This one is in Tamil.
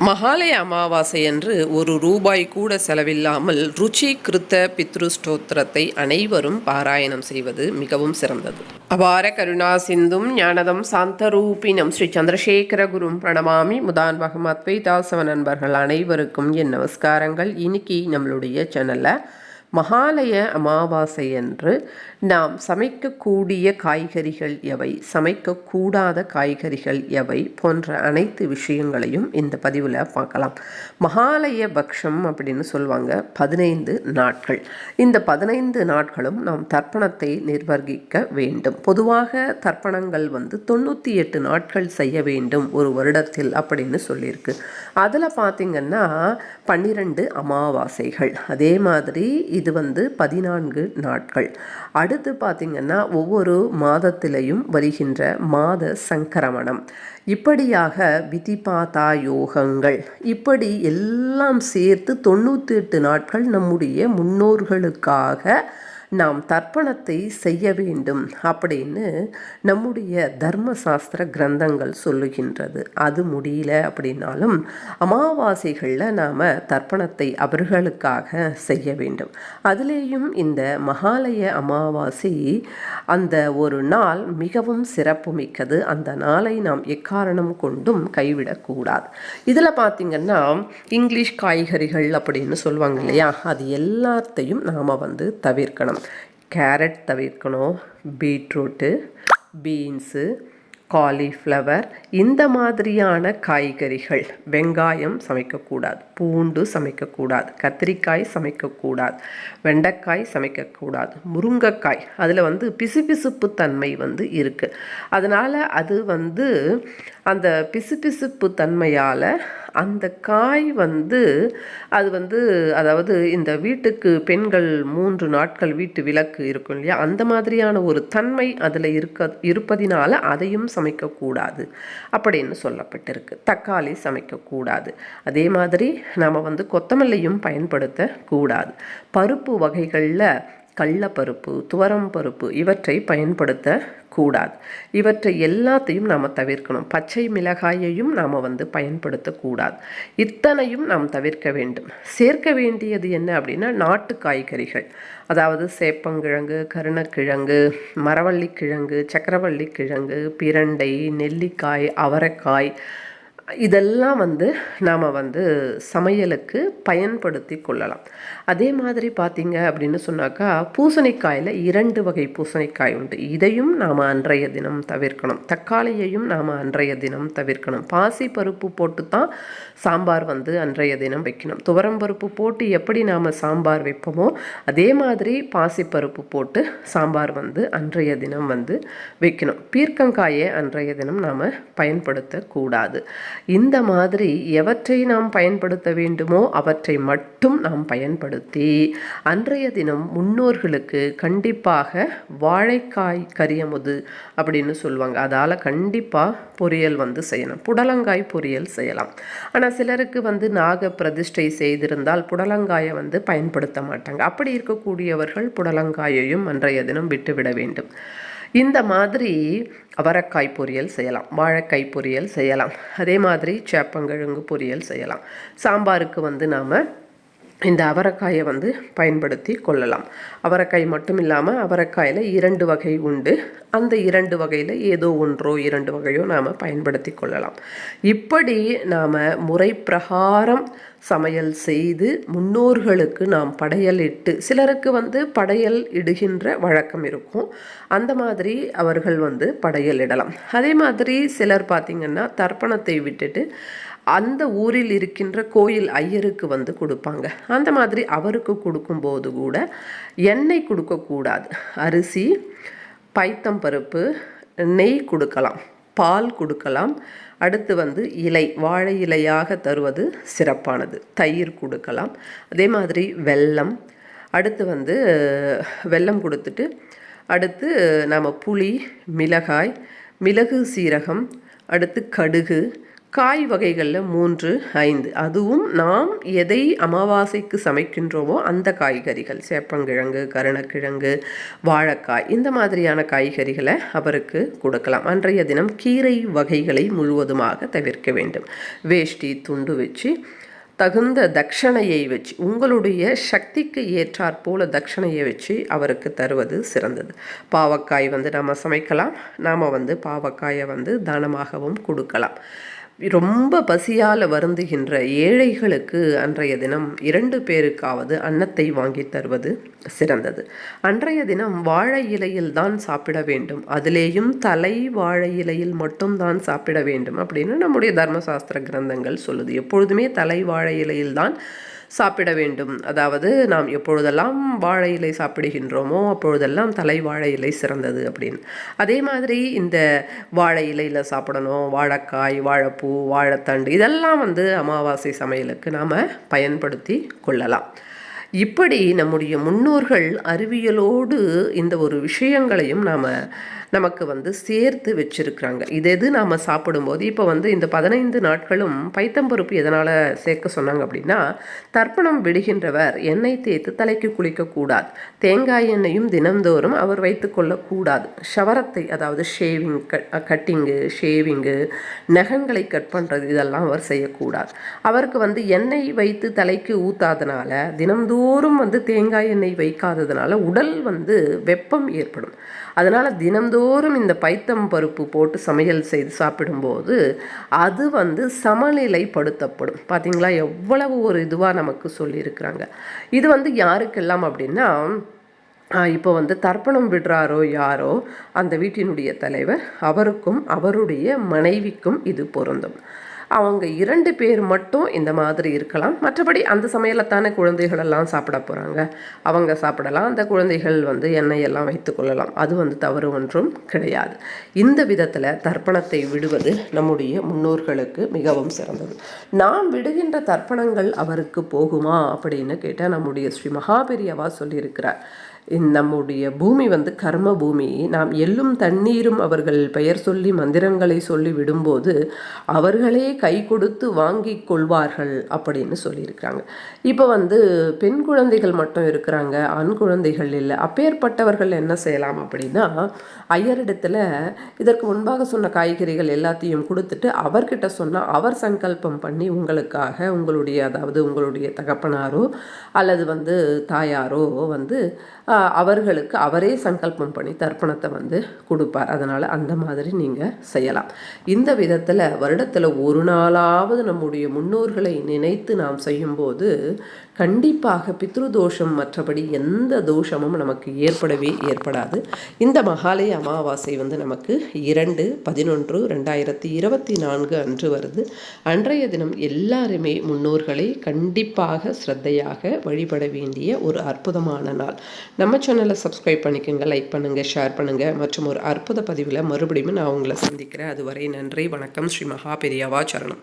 மகாலய அமாவாசை அன்று ₹1 கூட செலவில்லாமல் ருச்சி கிருத்த பித்ரு ஸ்தோத்திரத்தை அனைவரும் பாராயணம் செய்வது மிகவும் சிறந்தது. அபார கருணா சிந்தும் ஞானதம் சாந்தரூபினம் ஸ்ரீ சந்திரசேகர குரும் பிரணமாமி. முதான் பகமத்வைதாசவ நண்பர்கள் அனைவருக்கும் என் நமஸ்காரங்கள். இன்னைக்கு நம்மளுடைய சேனலில் மகாலய அமாவாசை அன்று நாம் சமைக்கக்கூடிய காய்கறிகள் எவை, சமைக்கக்கூடாத காய்கறிகள் எவை போன்ற அனைத்து விஷயங்களையும் இந்த பதிவில் பார்க்கலாம். மகாலய பக்ஷம் அப்படின்னு சொல்லுவாங்க 15 நாட்கள். இந்த 15 நாட்களும் நாம் தர்ப்பணத்தை நிர்வகிக்க வேண்டும். பொதுவாக தர்ப்பணங்கள் 98 நாட்கள் செய்ய வேண்டும் ஒரு வருடத்தில் அப்படின்னு சொல்லியிருக்கு. அதில் பார்த்திங்கன்னா 12 அமாவாசைகள், அதே மாதிரி இது 14 நாட்கள். அடுத்து பார்த்திங்கன்னா ஒவ்வொரு மாதத்திலையும் வருகின்ற மாத சங்கரமணம், இப்படியாக விதிபாதா யோகங்கள், இப்படி எல்லாம் சேர்த்து 98 நாட்கள் நம்முடைய முன்னோர்களுக்காக நாம் தர்ப்பணத்தை செய்ய வேண்டும் அப்படின்னு நம்முடைய தர்மசாஸ்திர கிரந்தங்கள் சொல்லுகின்றது. அது முடியல அப்படின்னாலும் அமாவாசைகளில் நாம் தர்ப்பணத்தை அவர்களுக்காக செய்ய வேண்டும். அதிலேயும் இந்த மகாலய அமாவாசை அந்த ஒரு நாள் மிகவும் சிறப்புமிக்கது. அந்த நாளை நாம் எக்காரணம் கொண்டும் கைவிடக்கூடாது. இதில் பார்த்திங்கன்னா இங்கிலீஷ் காய்கறிகள் அப்படின்னு சொல்லுவாங்க இல்லையா, அது எல்லாத்தையும் நாம் தவிர்க்கணும். கேரட் தவிர்க்கணும், பீட்ரூட்டு, பீன்ஸு, காலிஃப்ளவர், இந்த மாதிரியான காய்கறிகள். வெங்காயம் சமைக்கக்கூடாது, பூண்டு சமைக்கக்கூடாது, கத்திரிக்காய் சமைக்கக்கூடாது, வெண்டைக்காய் சமைக்கக்கூடாது, முருங்கைக்காய் அதில் பிசுபிசுப்பு தன்மை இருக்குது. அதனால் அது அந்த பிசுபிசுப்பு தன்மையால் அந்த காய் அது அதாவது இந்த வீட்டுக்கு பெண்கள் 3 நாட்கள் வீட்டு விலக்கு இருக்கும் இல்லையா, அந்த மாதிரியான ஒரு தன்மை அதில் இருப்பதினால அதையும் சமைக்கக்கூடாது அப்படின்னு சொல்லப்பட்டிருக்கு. தக்காளி சமைக்கக்கூடாது. அதே மாதிரி நாம் கொத்தமல்லியும் பயன்படுத்தக்கூடாது. பருப்பு வகைகளில் கடலைப்பருப்பு, துவரம் பருப்பு இவற்றை பயன்படுத்தக்கூடாது. இவற்றை எல்லாத்தையும் நாம் தவிர்க்கணும். பச்சை மிளகாயையும் நாம் பயன்படுத்தக்கூடாது. இத்தனையும் நாம் தவிர்க்க வேண்டும். சேர்க்க வேண்டியது என்ன அப்படின்னா நாட்டு காய்கறிகள், அதாவது சேப்பங்கிழங்கு, கருணக்கிழங்கு, மரவள்ளிக்கிழங்கு, சக்கரவள்ளிக்கிழங்கு, பிரண்டை, நெல்லிக்காய், அவரைக்காய், இதெல்லாம் நாம் சமையலுக்கு பயன்படுத்தி கொள்ளலாம். அதே மாதிரி பார்த்திங்க அப்படின்னு சொன்னாக்கா பூசணிக்காயில் 2 வகை பூசணிக்காய் உண்டு. இதையும் நாம் அன்றைய தினம் தவிர்க்கணும். தக்காளியையும் நாம் அன்றைய தினம் தவிர்க்கணும். பாசி பருப்பு போட்டு தான் சாம்பார் அன்றைய தினம் வைக்கணும். துவரம் பருப்பு போட்டு எப்படி நாம் சாம்பார் வைப்போமோ அதே மாதிரி பாசிப்பருப்பு போட்டு சாம்பார் அன்றைய தினம் வைக்கணும். பீர்க்கங்காயை அன்றைய தினம் நாம் பயன்படுத்தக்கூடாது. இந்த மாதிரி எவற்றை நாம் பயன்படுத்த வேண்டுமோ அவற்றை மட்டும் நாம் பயன்படுத்தி அன்றைய தினம் முன்னோர்களுக்கு கண்டிப்பாக வாழைக்காய் கரியமுது அப்படின்னு சொல்லுவாங்க, அதால் கண்டிப்பாக பொரியல் செய்யணும். புடலங்காய் பொரியல் செய்யலாம். ஆனால் சிலருக்கு நாக பிரதிஷ்டை செய்திருந்தால் புடலங்காயை பயன்படுத்த மாட்டாங்க. அப்படி இருக்கக்கூடியவர்கள் புடலங்காயையும் அன்றைய தினம் விட்டுவிட வேண்டும். இந்த மாதிரி அவரைக்காய் பொரியல் செய்யலாம், வாழைக்காய் பொரியல் செய்யலாம், அதே மாதிரி சேப்பங்கிழங்கு பொரியல் செய்யலாம். சாம்பாருக்கு நாம் இந்த அவரைக்காயை பயன்படுத்தி கொள்ளலாம். அவரைக்காய் மட்டும் இல்லாமல் அவரைக்காயில் 2 வகை உண்டு. அந்த 2 வகையில் ஏதோ 1 2 வகையோ நாம் பயன்படுத்தி கொள்ளலாம். இப்படி நாம் முறை பிரகாரம் சமையல் செய்து முன்னோர்களுக்கு நாம் படையல் இட்டு, சிலருக்கு படையல் இடுகின்ற வழக்கம் இருக்கும், அந்த மாதிரி அவர்கள் படையல் இடலாம். அதே மாதிரி சிலர் பார்த்திங்கன்னா தர்ப்பணத்தை விட்டுட்டு அந்த ஊரில் இருக்கின்ற கோயில் ஐயருக்கு கொடுப்பாங்க. அந்த மாதிரி அவருக்கு கொடுக்கும்போது கூட எண்ணெய் கொடுக்கக்கூடாது. அரிசி, பைத்தம்பருப்பு, நெய் கொடுக்கலாம், பால் கொடுக்கலாம். அடுத்து இலை, வாழை இலையாக தருவது சிறப்பானது. தயிர் கொடுக்கலாம். அதே மாதிரி வெல்லம். அடுத்து வெல்லம் கொடுத்துட்டு அடுத்து நாம் புளி, மிளகாய், மிளகு, சீரகம், அடுத்து கடுகு, காய் வகைகளில் 3, 5 அதுவும் நாம் எதை அமாவாசைக்கு சமைக்கின்றோமோ அந்த காய்கறிகள், சேப்பங்கிழங்கு, கருணக்கிழங்கு, வாழைக்காய், இந்த மாதிரியான காய்கறிகளை அவருக்கு கொடுக்கலாம். அன்றைய தினம் கீரை வகைகளை முழுவதுமாக தவிர்க்க வேண்டும். வேஷ்டி துண்டு வச்சு தகுந்த தட்சணையை வச்சு, உங்களுடைய சக்திக்கு ஏற்றாற் போல தட்சணையை வச்சு அவருக்கு தருவது சிறந்தது. பாவக்காய் நம்ம சமைக்கலாம், நாம் பாவக்காயை தானமாகவும் கொடுக்கலாம். ரொம்ப பசியால் வருந்துகின்ற ஏழைகளுக்கு அன்றைய தினம் 2 பேருக்காவது அன்னத்தை வாங்கி தருவது சிறந்தது. அன்றைய தினம் வாழை இலையில் தான் சாப்பிட வேண்டும், அதிலேயும் தலை வாழை இலையில் மட்டும்தான் சாப்பிட வேண்டும் அப்படின்னு நம்முடைய தர்மசாஸ்திர கிரந்தங்கள் சொல்லுது. எப்பொழுதுமே தலை வாழை இலையில் தான் சாப்பிட வேண்டும். அதாவது நாம் எப்பொழுதெல்லாம் வாழை இலை சாப்பிடுகின்றோமோ அப்பொழுதெல்லாம் தலை வாழை இலை சிறந்தது அப்படின்னு. அதே மாதிரி இந்த வாழை இலையில் சாப்பிடணும், வாழைக்காய், வாழைப்பூ, வாழைத்தண்டு இதெல்லாம் அமாவாசை சமையலுக்கு நாம் பயன்படுத்தி கொள்ளலாம். இப்படி நம்முடைய முன்னோர்கள் அறிவியலோடு இந்த ஒரு விஷயங்களையும் நமக்கு சேர்த்து வச்சிருக்கிறாங்க. இது நாம் சாப்பிடும்போது இப்போ இந்த 15 நாட்களும் பைத்தம்பருப்பு எதனால் சேர்க்க சொன்னாங்க அப்படின்னா, தர்ப்பணம் விடுகின்றவர் எண்ணெய் தேய்த்து தலைக்கு குளிக்கக்கூடாது, தேங்காய் எண்ணெயும் தினந்தோறும் அவர் வைத்து கொள்ளக்கூடாது, ஷவரத்தை அதாவது கட்டிங்கு, ஷேவிங்கு, நகங்களை கட் பண்ணுறது இதெல்லாம் அவர் செய்யக்கூடாது. அவருக்கு எண்ணெய் வைத்து தலைக்கு ஊற்றாதனால, தினந்தோறும் தேங்காய் எண்ணெய் வைக்காததுனால உடல் வெப்பம் ஏற்படும். அதனால் தினந்தோறும் இந்த பைத்தம்பருப்பு போட்டு சமையல் செய்து சாப்பிடும்போது அது சமநிலைப்படுத்தப்படும். பார்த்திங்களா, எவ்வளவு ஒரு இதுவாக நமக்கு சொல்லியிருக்கிறாங்க. இது யாருக்கெல்லாம் அப்படின்னா, இப்போ தர்ப்பணம் விடுறாரோ யாரோ அந்த வீட்டினுடைய தலைவர், அவருக்கும் அவருடைய மனைவிக்கும் இது பொருந்தும். அவங்க 2 பேர் மட்டும் இந்த மாதிரி இருக்கலாம். மற்றபடி அந்த சமையலைத்தானே குழந்தைகளெல்லாம் சாப்பிட போகிறாங்க, அவங்க சாப்பிடலாம். அந்த குழந்தைகள் எண்ணெயெல்லாம் வைத்து கொள்ளலாம். அது தவறு ஒன்றும் கிடையாது. இந்த விதத்தில் தர்ப்பணத்தை விடுவது நம்முடைய முன்னோர்களுக்கு மிகவும் சிறந்தது. நாம் விடுகின்ற தர்ப்பணங்கள் அவருக்கு போகுமா அப்படின்னு கேட்டால் நம்முடைய ஸ்ரீ மகாபெரியவா சொல்லியிருக்கிறார். நம்முடைய பூமி கர்ம பூமி. நாம் எள்ளும் தண்ணீரும் அவர்கள் பெயர் சொல்லி மந்திரங்களை சொல்லி விடும்போது அவர்களே கை கொடுத்து வாங்கி கொள்வார்கள் அப்படின்னு சொல்லியிருக்கிறாங்க. இப்போ பெண் குழந்தைகள் மட்டும் இருக்கிறாங்க, ஆண் குழந்தைகள் இல்லை. அப்பேற்பட்டவர்கள் என்ன செய்யலாம் அப்படின்னா, ஐயரிடத்தில் இதற்கு முன்பாக சொன்ன காய்கறிகள் எல்லாத்தையும் கொடுத்துட்டு அவர்கிட்ட சொன்னால் அவர் சங்கல்பம் பண்ணி உங்களுக்காக அதாவது உங்களுடைய தகப்பனாரோ அல்லது தாயாரோ அவர்களுக்கு அவரே சங்கல்பம் பண்ணி தர்ப்பணத்தை கொடுப்பார். அதனால் அந்த மாதிரி நீங்கள் செய்யலாம். இந்த விதத்தில் வருடத்தில் ஒரு நாளாவது நம்முடைய முன்னோர்களை நினைத்து நாம் செய்யும்போது கண்டிப்பாக பித்ருதோஷம் மற்றபடி எந்த தோஷமும் நமக்கு ஏற்படாது. இந்த மகாலய அமாவாசை நமக்கு 2/11/2024 அன்று வருது. அன்றைய தினம் எல்லாருமே முன்னோர்களை கண்டிப்பாக ஸ்ரத்தையாக வழிபட வேண்டிய ஒரு அற்புதமான நாள். நம்ம சேனலை சப்ஸ்கிரைப் பண்ணிக்கோங்க, லைக் பண்ணுங்கள், ஷேர் பண்ணுங்கள். மற்றும் ஒரு அற்புத பதிவில் மறுபடியும் நான் உங்களை சந்திக்கிறேன். அதுவரை நன்றி, வணக்கம். ஸ்ரீ மகா பெரியவா சரணம்.